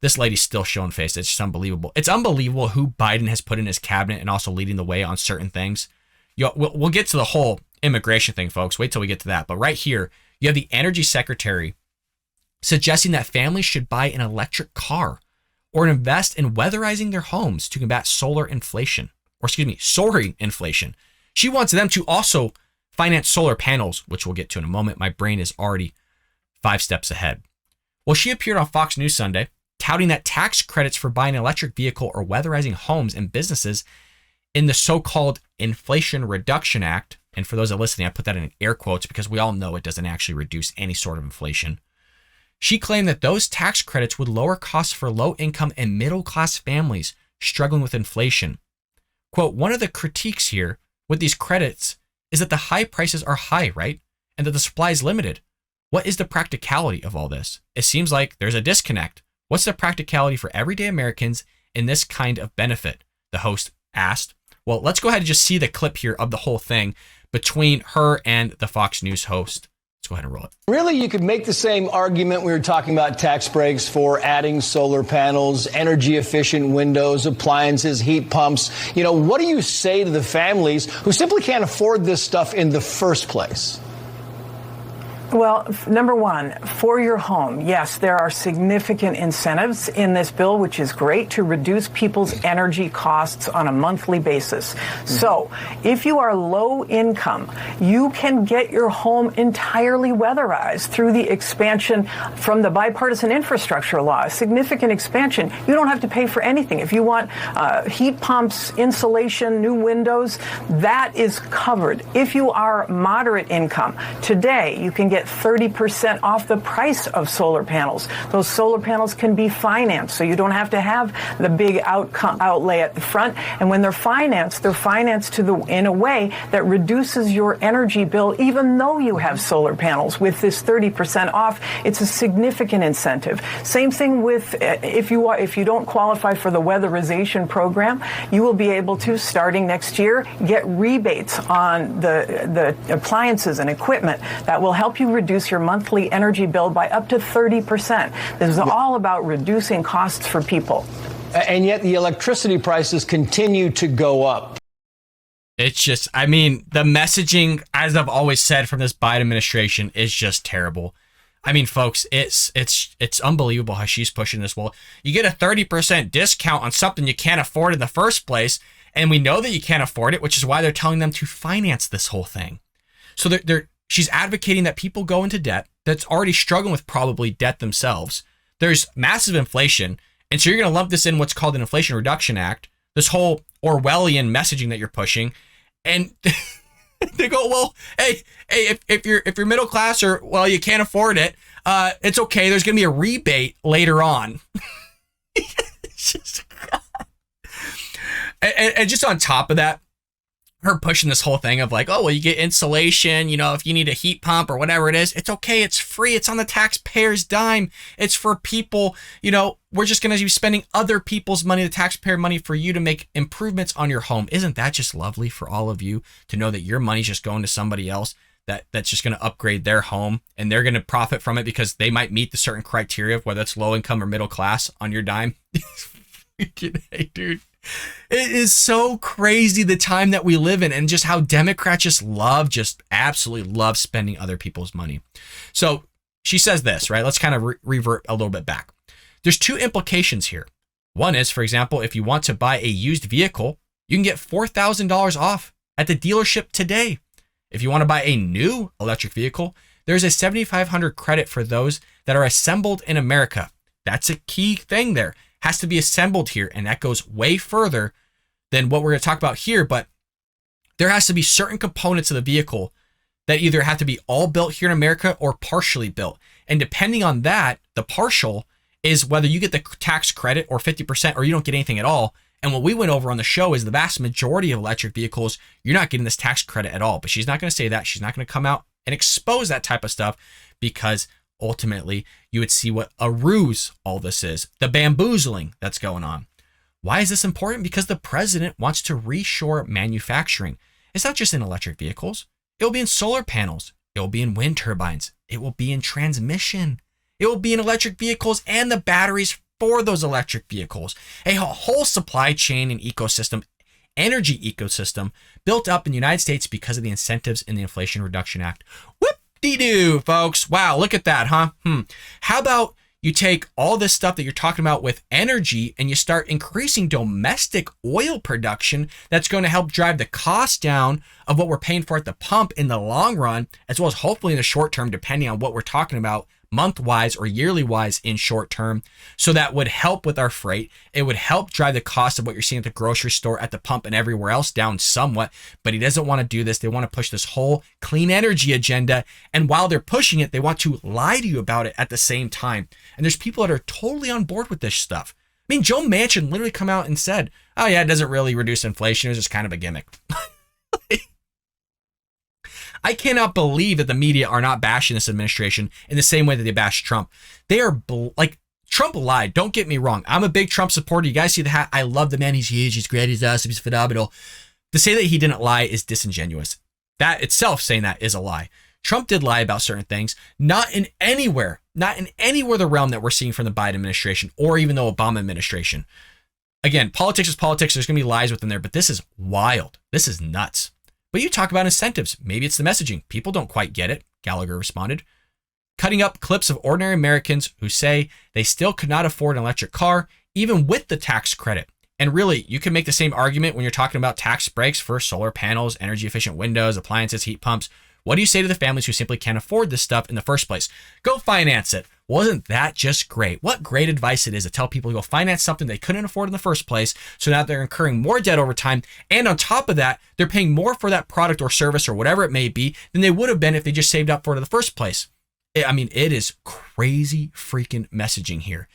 This lady's still showing face. It's just unbelievable. It's unbelievable who Biden has put in his cabinet and also leading the way on certain things. We'll get to the whole immigration thing, folks. Wait till we get to that. But right here, you have the energy secretary suggesting that families should buy an electric car or invest in weatherizing their homes to combat soaring inflation. She wants them to also finance solar panels, which we'll get to in a moment. My brain is already 5 steps ahead. Well, she appeared on Fox News Sunday, touting that tax credits for buying an electric vehicle or weatherizing homes and businesses in the so-called Inflation Reduction Act. And for those that are listening, I put that in air quotes because we all know it doesn't actually reduce any sort of inflation. She claimed that those tax credits would lower costs for low-income and middle-class families struggling with inflation. Quote, one of the critiques here with these credits is that the high prices are high, right? And that the supply is limited. What is the practicality of all this? It seems like there's a disconnect. What's the practicality for everyday Americans in this kind of benefit? The host asked. Well, let's go ahead and just see the clip here of the whole thing between her and the Fox News host. Let's go ahead and roll it. Really, you could make the same argument. We were talking about tax breaks for adding solar panels, energy efficient windows, appliances, heat pumps. What do you say to the families who simply can't afford this stuff in the first place? Well, number one, for your home, yes, there are significant incentives in this bill, which is great, to reduce people's energy costs on a monthly basis. So if you are low income, you can get your home entirely weatherized through the expansion from the bipartisan infrastructure law, a significant expansion. You don't have to pay for anything. If you want heat pumps, insulation, new windows, that is covered. If you are moderate income, today you can get 30% off the price of solar panels. Those solar panels can be financed, so you don't have to have the big outlay at the front. And when they're financed in a way that reduces your energy bill, even though you have solar panels. With this 30% off, it's a significant incentive. Same thing with if you don't qualify for the weatherization program, you will be able to, starting next year, get rebates on the appliances and equipment that will help you reduce your monthly energy bill by up to 30%. This is all about reducing costs for people. And yet the electricity prices continue to go up. It's just, the messaging, as I've always said from this Biden administration, is just terrible. Folks, it's unbelievable how she's pushing this. Well, you get a 30% discount on something you can't afford in the first place, and we know that you can't afford it, which is why they're telling them to finance this whole thing. So she's advocating that people go into debt that's already struggling with probably debt themselves. There's massive inflation, and so you're going to lump this in what's called an Inflation Reduction Act, this whole Orwellian messaging that you're pushing, and they go, well, hey, if you're middle class or, well, you can't afford it, it's okay. There's going to be a rebate later on. It's just, and just on top of that, her pushing this whole thing of like, oh, well, you get insulation, if you need a heat pump or whatever it is, it's okay. It's free. It's on the taxpayer's dime. It's for people, we're just going to be spending other people's money, the taxpayer money, for you to make improvements on your home. Isn't that just lovely for all of you to know that your money's just going to somebody else that's just going to upgrade their home and they're going to profit from it because they might meet the certain criteria of whether it's low income or middle class on your dime? Hey, dude. It is so crazy the time that we live in and just how Democrats just absolutely love spending other people's money. So she says this, right? Let's kind of revert a little bit back. There's 2 implications here. One is, for example, if you want to buy a used vehicle, you can get $4,000 off at the dealership today. If you want to buy a new electric vehicle, there's a $7,500 credit for those that are assembled in America. That's a key thing there. Has to be assembled here, and that goes way further than what we're going to talk about here, but there has to be certain components of the vehicle that either have to be all built here in America or partially built. And depending on that, the partial is whether you get the tax credit or 50% or you don't get anything at all. And what we went over on the show is the vast majority of electric vehicles, you're not getting this tax credit at all. But she's not going to say that. She's not going to come out and expose that type of stuff because ultimately you would see what a ruse all this is, the bamboozling that's going on. Why is this important? Because the president wants to reshore manufacturing. It's not just in electric vehicles. It will be in solar panels. It will be in wind turbines. It will be in transmission. It will be in electric vehicles and the batteries for those electric vehicles. A whole supply chain and ecosystem, energy ecosystem built up in the United States because of the incentives in the Inflation Reduction Act. Whoop-de-doo, folks. Wow, look at that, huh? How about you take all this stuff that you're talking about with energy and you start increasing domestic oil production that's going to help drive the cost down of what we're paying for at the pump in the long run, as well as hopefully in the short term, depending on what we're talking about month-wise or yearly-wise in short term. So that would help with our freight. It would help drive the cost of what you're seeing at the grocery store, at the pump, and everywhere else down somewhat. But he doesn't want to do this. They want to push this whole clean energy agenda. And while they're pushing it, they want to lie to you about it at the same time. And there's people that are totally on board with this stuff. I mean, Joe Manchin literally come out and said, oh yeah, it doesn't really reduce inflation. It was just kind of a gimmick. I cannot believe that the media are not bashing this administration in the same way that they bash Trump. They are like, Trump lied. Don't get me wrong. I'm a big Trump supporter. You guys see the hat. I love the man. He's huge. He's great. He's awesome. He's phenomenal. To say that he didn't lie is disingenuous. That itself, saying that, is a lie. Trump did lie about certain things, not in anywhere the realm that we're seeing from the Biden administration or even the Obama administration. Again, politics is politics. There's going to be lies within there, but this is wild. This is nuts. But you talk about incentives. Maybe it's the messaging. People don't quite get it, Gallagher responded. Cutting up clips of ordinary Americans who say they still could not afford an electric car, even with the tax credit. And really, you can make the same argument when you're talking about tax breaks for solar panels, energy efficient windows, appliances, heat pumps. What do you say to the families who simply can't afford this stuff in the first place? Go finance it. Wasn't that just great? What great advice it is to tell people to go finance something they couldn't afford in the first place, so now they're incurring more debt over time, and on top of that, they're paying more for that product or service or whatever it may be than they would have been if they just saved up for it in the first place. I mean, it is crazy freaking messaging here.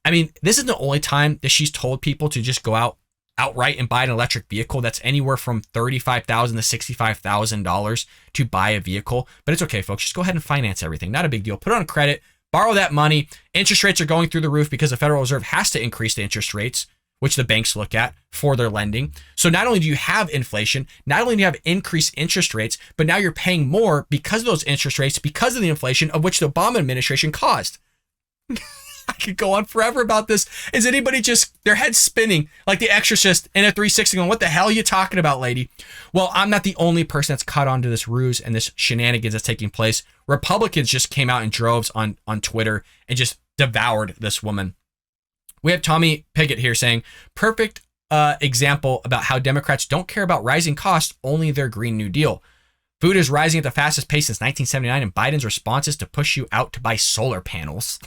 I mean, this isn't the only time that she's told people to just go outright and buy an electric vehicle that's anywhere from $35,000 to $65,000 to buy a vehicle. But it's okay, folks. Just go ahead and finance everything. Not a big deal. Put it on credit. Borrow that money. Interest rates are going through the roof because the Federal Reserve has to increase the interest rates, which the banks look at for their lending. So not only do you have inflation, not only do you have increased interest rates, but now you're paying more because of those interest rates, because of the inflation of which the Obama administration caused. I could go on forever about this. Is anybody just, their head spinning like the Exorcist in a 360 going, what the hell are you talking about, lady? Well, I'm not the only person that's caught on to this ruse and this shenanigans that's taking place. Republicans just came out in droves on Twitter and just devoured this woman. We have Tommy Pickett here saying, perfect example about how Democrats don't care about rising costs, only their Green New Deal. Food is rising at the fastest pace since 1979, and Biden's response is to push you out to buy solar panels.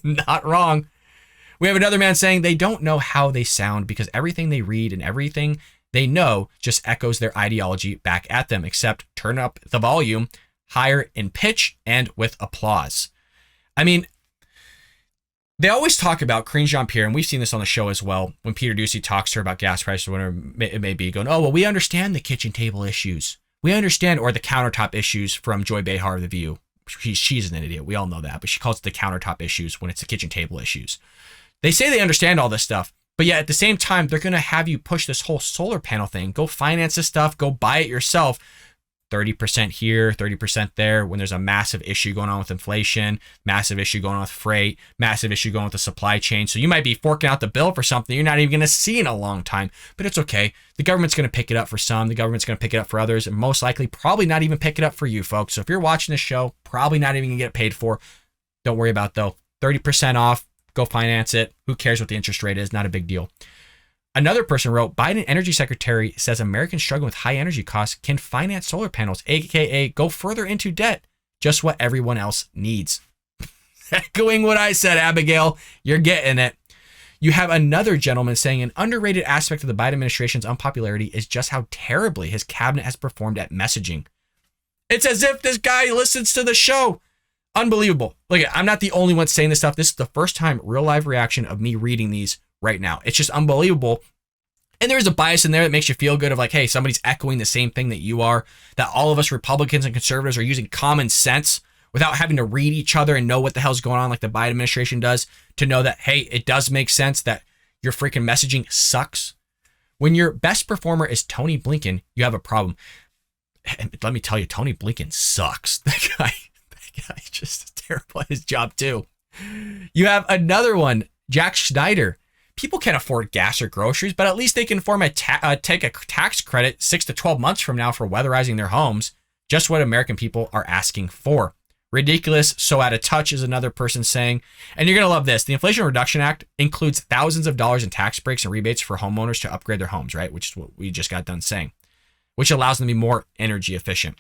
Not wrong. We have another man saying they don't know how they sound because everything they read and everything they know just echoes their ideology back at them, except turn up the volume higher in pitch and with applause. I mean, they always talk about Karine Jean-Pierre, and we've seen this on the show as well, when Peter Doocy talks to her about gas prices or whatever it may be, going, oh, well, we understand the kitchen table issues. We understand, or the countertop issues from Joy Behar of The View. She's an idiot. We all know that, but she calls it the countertop issues when it's the kitchen table issues. They say they understand all this stuff, but yet at the same time, they're going to have you push this whole solar panel thing. Go finance this stuff. Go buy it yourself. 30% here, 30% there, when there's a massive issue going on with inflation, massive issue going on with freight, massive issue going with the supply chain. So you might be forking out the bill for something you're not even going to see in a long time, but it's okay. The government's going to pick it up for some, the government's going to pick it up for others, and most likely probably not even pick it up for you folks. So if you're watching this show, probably not even going to get paid for. Don't worry about it though. 30% off, go finance it. Who cares what the interest rate is? Not a big deal. Another person wrote, Biden energy secretary says Americans struggling with high energy costs can finance solar panels, aka go further into debt, just what everyone else needs. Echoing what I said, Abigail, you're getting it. You have another gentleman saying an underrated aspect of the Biden administration's unpopularity is just how terribly his cabinet has performed at messaging. It's as if this guy listens to the show. Unbelievable. Look, I'm not the only one saying this stuff. This is the first time real live reaction of me reading these right now. It's just unbelievable. And there's a bias in there that makes you feel good of like, hey, somebody's echoing the same thing that you are, that all of us Republicans and conservatives are using common sense without having to read each other and know what the hell's going on like the Biden administration does, to know that, hey, it does make sense that your freaking messaging sucks. When your best performer is Tony Blinken, you have a problem. And let me tell you, Tony Blinken sucks. That guy is just terrible at his job too. You have another one Jack Schneider. People can't afford gas or groceries, but at least they can take a tax credit 6 to 12 months from now for weatherizing their homes. Just what American people are asking for. Ridiculous, so out of touch, is another person saying. And you're going to love this. The Inflation Reduction Act includes thousands of dollars in tax breaks and rebates for homeowners to upgrade their homes, right? Which is what we just got done saying, which allows them to be more energy efficient.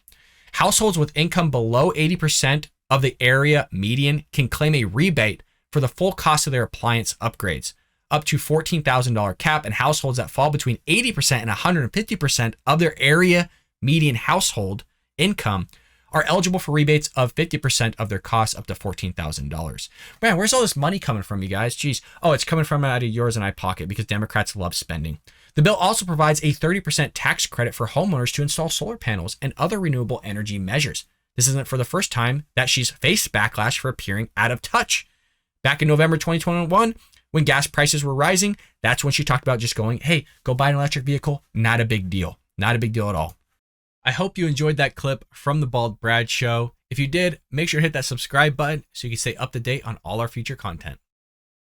Households with income below 80% of the area median can claim a rebate for the full cost of their appliance upgrades, up to $14,000 cap, and households that fall between 80% and 150% of their area median household income are eligible for rebates of 50% of their costs up to $14,000. Man, where's all this money coming from, you guys? Geez. Oh, it's coming from out of yours and I pocket because Democrats love spending. The bill also provides a 30% tax credit for homeowners to install solar panels and other renewable energy measures. This isn't for the first time that she's faced backlash for appearing out of touch. Back in November 2021, when gas prices were rising, that's when she talked about just going, hey, go buy an electric vehicle. Not a big deal. Not a big deal at all. I hope you enjoyed that clip from the Bald Brad Show. If you did, make sure to hit that subscribe button so you can stay up to date on all our future content.